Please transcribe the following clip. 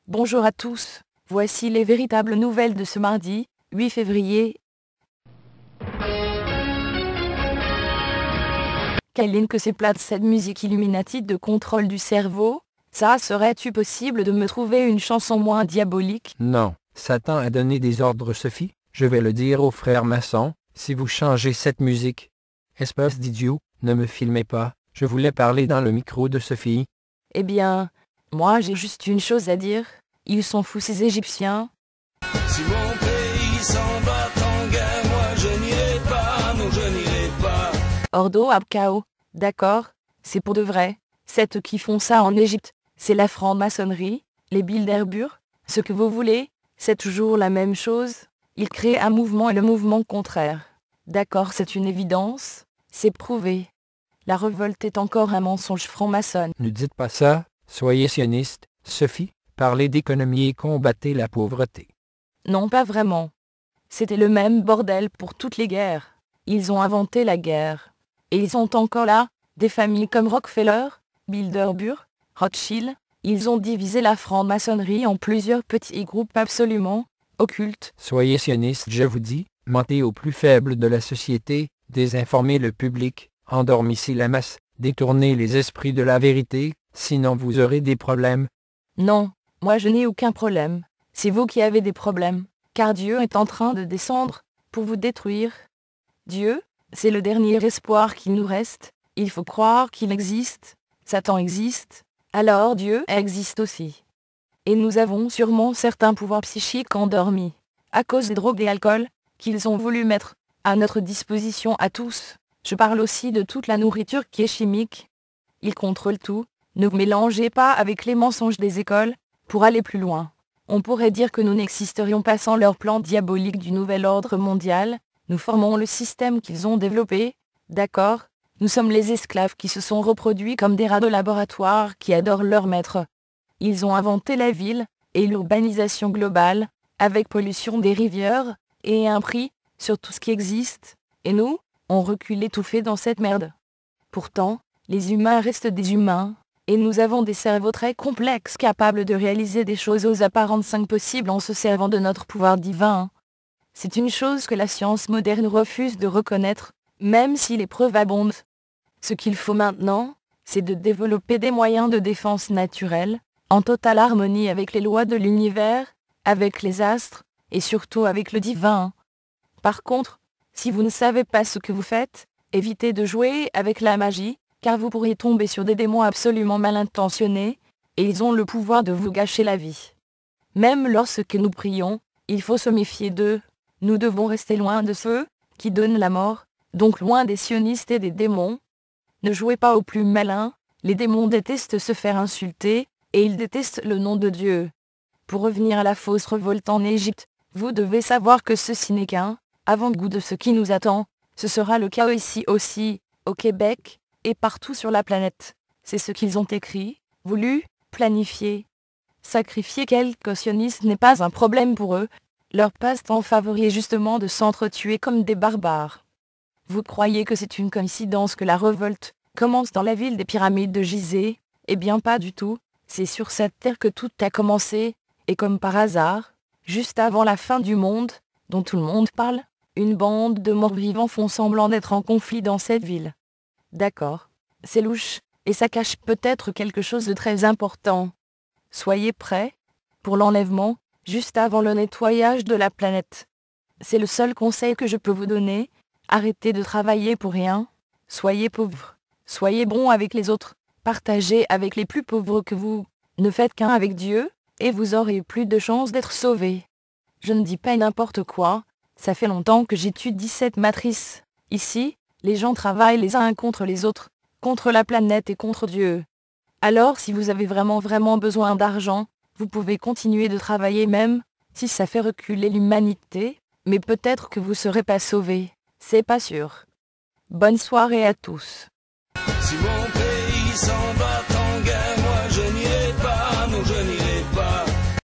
Bonjour à tous, voici les véritables nouvelles de ce mardi, 8 février. Quelle que c'est plate cette musique Illuminati de contrôle du cerveau, ça serait-tu possible de me trouver une chanson moins diabolique? Non, Satan a donné des ordres Sophie, je vais le dire aux frères maçons, si vous changez cette musique. Espèce d'idiot, ne me filmez pas, je voulais parler dans le micro de Sophie. Eh bien, moi j'ai juste une chose à dire, ils sont fous ces Égyptiens. Si mon pays s'en bat en guerre, moi je n'irai pas, non je n'irai pas. Ordo Abkao, d'accord, c'est pour de vrai, c'est eux qui font ça en Égypte, c'est la franc-maçonnerie, les Bilderberg, ce que vous voulez, c'est toujours la même chose, ils créent un mouvement et le mouvement contraire. D'accord, c'est une évidence, c'est prouvé. La révolte est encore un mensonge franc-maçon. Ne dites pas ça, soyez sioniste, Sophie, parlez d'économie et combattez la pauvreté. Non, pas vraiment. C'était le même bordel pour toutes les guerres. Ils ont inventé la guerre. Et ils sont encore là, des familles comme Rockefeller, Bilderberg, Rothschild, ils ont divisé la franc-maçonnerie en plusieurs petits groupes absolument occultes. Soyez sioniste, je vous dis, mentez aux plus faibles de la société, désinformez le public, endormissez la masse, détournez les esprits de la vérité, sinon vous aurez des problèmes. Non, moi je n'ai aucun problème. C'est vous qui avez des problèmes, car Dieu est en train de descendre pour vous détruire. Dieu, c'est le dernier espoir qu'il nous reste, il faut croire qu'il existe, Satan existe, alors Dieu existe aussi. Et nous avons sûrement certains pouvoirs psychiques endormis, à cause des drogues et alcools, qu'ils ont voulu mettre à notre disposition à tous. Je parle aussi de toute la nourriture qui est chimique. Ils contrôlent tout, ne vous mélangez pas avec les mensonges des écoles, pour aller plus loin. On pourrait dire que nous n'existerions pas sans leur plan diabolique du nouvel ordre mondial, nous formons le système qu'ils ont développé, d'accord, nous sommes les esclaves qui se sont reproduits comme des rats de laboratoire qui adorent leur maître. Ils ont inventé la ville, et l'urbanisation globale, avec pollution des rivières, et un prix, sur tout ce qui existe, et nous, on recule étouffés dans cette merde. Pourtant, les humains restent des humains, et nous avons des cerveaux très complexes capables de réaliser des choses aux apparences impossibles en se servant de notre pouvoir divin. C'est une chose que la science moderne refuse de reconnaître, même si les preuves abondent. Ce qu'il faut maintenant, c'est de développer des moyens de défense naturelle, en totale harmonie avec les lois de l'univers, avec les astres, et surtout avec le divin. Par contre, si vous ne savez pas ce que vous faites, évitez de jouer avec la magie, car vous pourriez tomber sur des démons absolument mal intentionnés, et ils ont le pouvoir de vous gâcher la vie. Même lorsque nous prions, il faut se méfier d'eux. Nous devons rester loin de ceux qui donnent la mort, donc loin des sionistes et des démons. Ne jouez pas au plus malin, les démons détestent se faire insulter, et ils détestent le nom de Dieu. Pour revenir à la fausse révolte en Égypte, vous devez savoir que ceci n'est qu'un avant-goût de ce qui nous attend. Ce sera le cas ici aussi, au Québec, et partout sur la planète. C'est ce qu'ils ont écrit, voulu, planifié. Sacrifier quelques sionistes n'est pas un problème pour eux. Leur passe-temps favori est justement de s'entretuer comme des barbares. Vous croyez que c'est une coïncidence que la révolte commence dans la ville des pyramides de Gizeh? Eh bien pas du tout, c'est sur cette terre que tout a commencé, et comme par hasard, juste avant la fin du monde, dont tout le monde parle, une bande de morts-vivants font semblant d'être en conflit dans cette ville. D'accord, c'est louche, et ça cache peut-être quelque chose de très important. Soyez prêts pour l'enlèvement, juste avant le nettoyage de la planète. C'est le seul conseil que je peux vous donner, arrêtez de travailler pour rien, soyez pauvres, soyez bons avec les autres, partagez avec les plus pauvres que vous, ne faites qu'un avec Dieu, et vous aurez plus de chances d'être sauvés. Je ne dis pas n'importe quoi, ça fait longtemps que j'étudie cette matrice. Ici, les gens travaillent les uns contre les autres, contre la planète et contre Dieu. Alors si vous avez vraiment besoin d'argent, vous pouvez continuer de travailler même, si ça fait reculer l'humanité, mais peut-être que vous ne serez pas sauvés, c'est pas sûr. Bonne soirée à tous. Si mon pays s'en bat